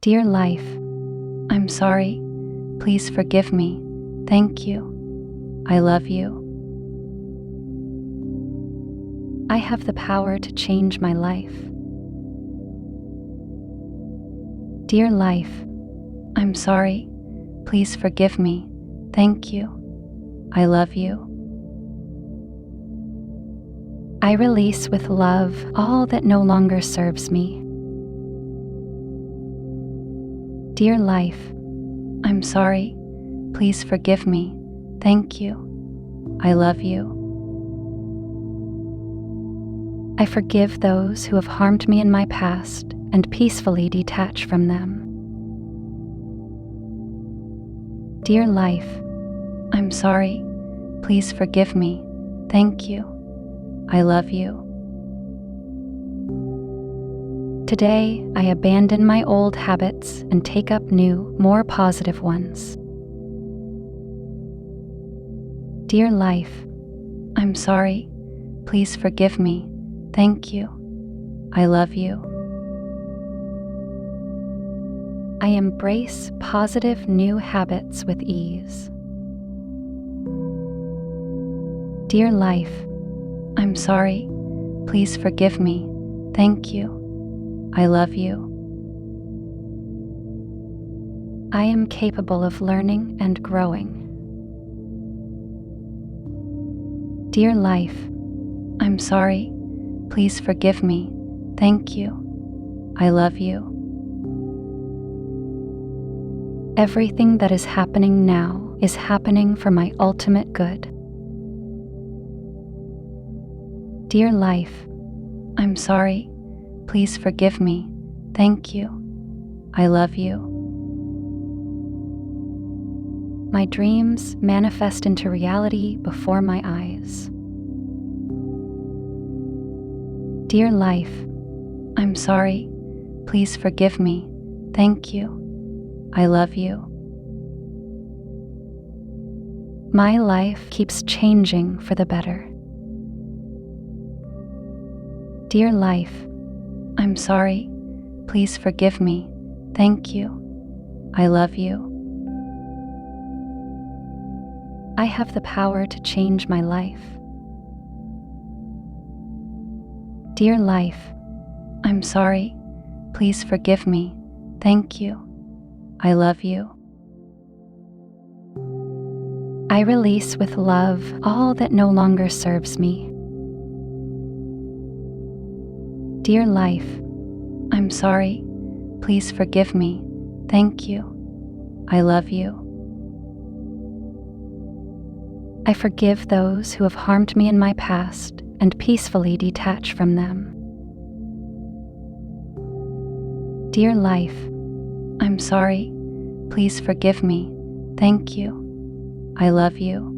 Dear life, I'm sorry. Please forgive me. Thank you. I love you. I have the power to change my life. Dear life, I'm sorry. Please forgive me. Thank you. I love you. I release with love all that no longer serves me. Dear life, I'm sorry. Please forgive me. Thank you. I love you. I forgive those who have harmed me in my past and peacefully detach from them. Dear life, I'm sorry. Please forgive me. Thank you. I love you. Today, I abandon my old habits and take up new, more positive ones. Dear life, I'm sorry. Please forgive me. Thank you. I love you. I embrace positive new habits with ease. Dear life, I'm sorry. Please forgive me. Thank you. I love you. I am capable of learning and growing. Dear life, I'm sorry. Please forgive me. Thank you. I love you. Everything that is happening now is happening for my ultimate good. Dear life, I'm sorry. Please forgive me. Thank you. I love you. My dreams manifest into reality before my eyes. Dear life, I'm sorry. Please forgive me. Thank you. I love you. My life keeps changing for the better. Dear life, I'm sorry. Please forgive me. Thank you. I love you. I have the power to change my life. Dear life, I'm sorry. Please forgive me. Thank you. I love you. I release with love all that no longer serves me. Dear life, I'm sorry. Please forgive me. Thank you. I love you. I forgive those who have harmed me in my past and peacefully detach from them. Dear life, I'm sorry. Please forgive me. Thank you. I love you.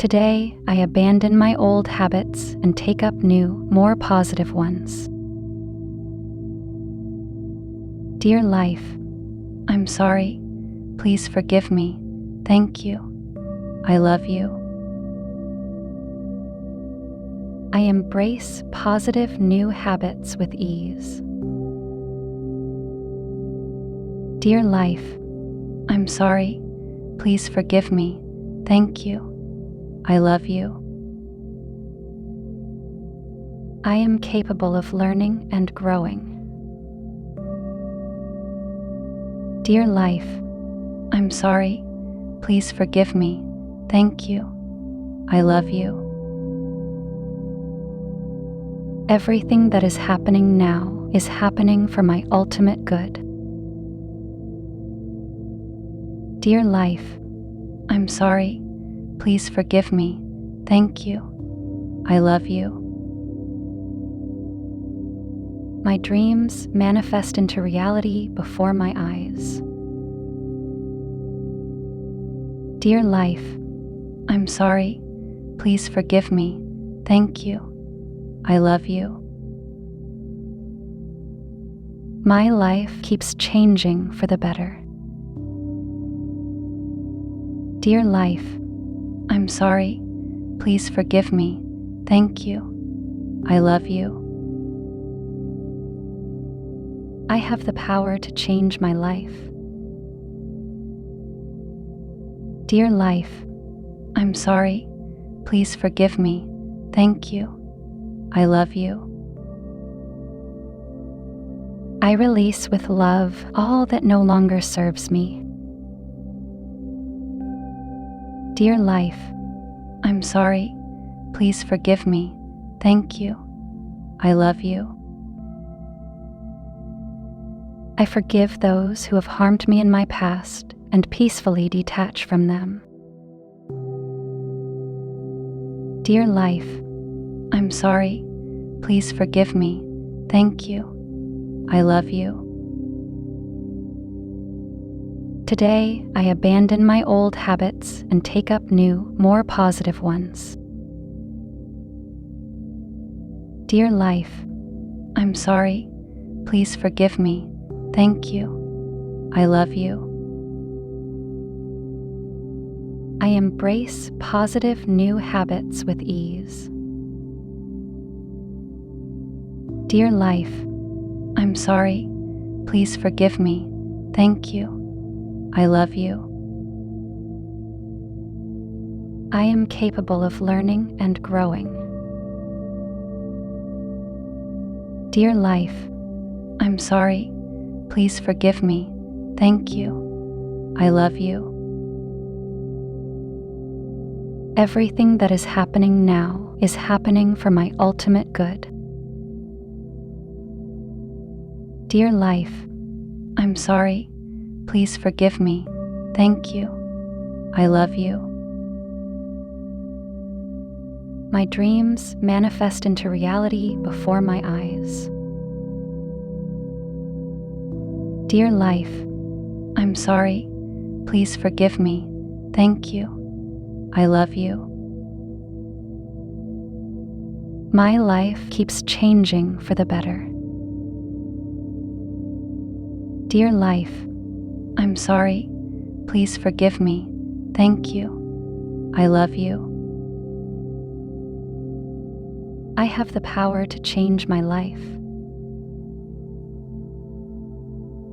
Today, I abandon my old habits and take up new, more positive ones. Dear life, I'm sorry. Please forgive me. Thank you. I love you. I embrace positive new habits with ease. Dear life, I'm sorry. Please forgive me. Thank you. I love you. I am capable of learning and growing. Dear life, I'm sorry. Please forgive me. Thank you. I love you. Everything that is happening now is happening for my ultimate good. Dear life, I'm sorry. Please forgive me. Thank you. I love you. My dreams manifest into reality before my eyes. Dear life, I'm sorry. Please forgive me. Thank you. I love you. My life keeps changing for the better. Dear life, I'm sorry. Please forgive me. Thank you. I love you. I have the power to change my life. Dear life, I'm sorry. Please forgive me. Thank you. I love you. I release with love all that no longer serves me. Dear life, I'm sorry. Please forgive me. Thank you. I love you. I forgive those who have harmed me in my past and peacefully detach from them. Dear life, I'm sorry. Please forgive me. Thank you. I love you. Today, I abandon my old habits and take up new, more positive ones. Dear life, I'm sorry. Please forgive me. Thank you. I love you. I embrace positive new habits with ease. Dear life, I'm sorry. Please forgive me. Thank you. I love you. I am capable of learning and growing. Dear life, I'm sorry. Please forgive me. Thank you. I love you. Everything that is happening now is happening for my ultimate good. Dear life, I'm sorry. Please forgive me. Thank you. I love you. My dreams manifest into reality before my eyes. Dear life, I'm sorry. Please forgive me. Thank you. I love you. My life keeps changing for the better. Dear life, I'm sorry. Please forgive me. Thank you. I love you. I have the power to change my life.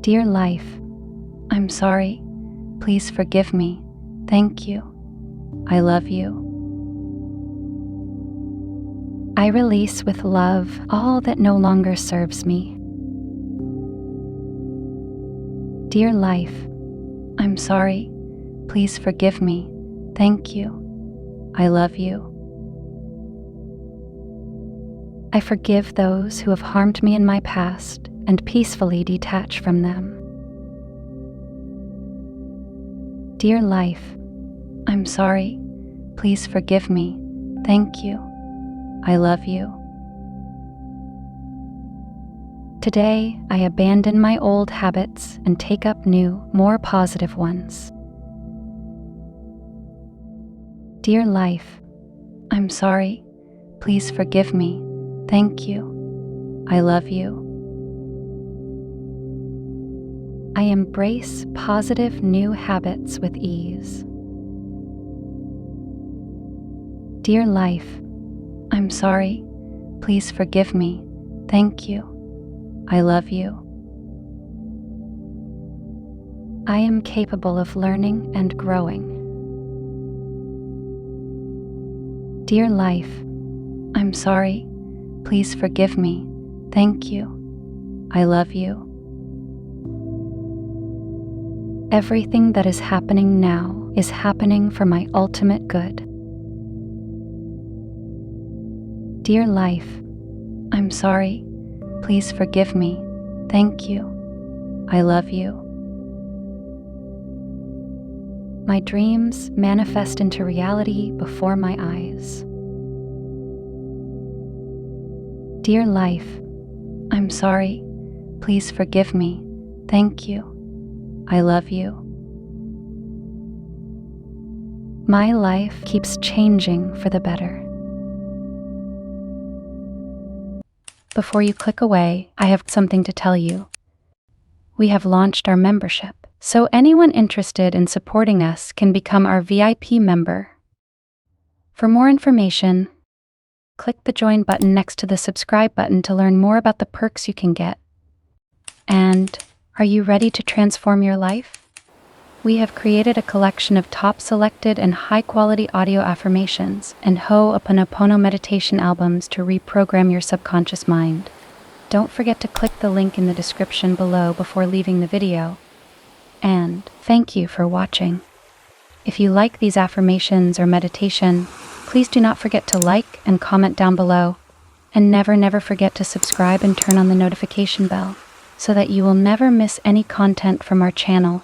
Dear life, I'm sorry. Please forgive me. Thank you. I love you. I release with love all that no longer serves me. Dear life, I'm sorry. Please forgive me. Thank you. I love you. I forgive those who have harmed me in my past and peacefully detach from them. Dear life, I'm sorry. Please forgive me. Thank you. I love you. Today, I abandon my old habits and take up new, more positive ones. Dear life, I'm sorry. Please forgive me. Thank you. I love you. I embrace positive new habits with ease. Dear life, I'm sorry. Please forgive me. Thank you. I love you. I am capable of learning and growing. Dear life, I'm sorry. Please forgive me. Thank you. I love you. Everything that is happening now is happening for my ultimate good. Dear life, I'm sorry. Please forgive me. Thank you. I love you. My dreams manifest into reality before my eyes. Dear life, I'm sorry. Please forgive me. Thank you. I love you. My life keeps changing for the better. Before you click away, I have something to tell you. We have launched our membership, so anyone interested in supporting us can become our VIP member. For more information, click the join button next to the subscribe button to learn more about the perks you can get. And are you ready to transform your life? We have created a collection of top selected and high-quality audio affirmations and Ho'oponopono meditation albums to reprogram your subconscious mind. Don't forget to click the link in the description below before leaving the video. And thank you for watching. If you like these affirmations or meditation, please do not forget to like and comment down below. And never forget to subscribe and turn on the notification bell so that you will never miss any content from our channel.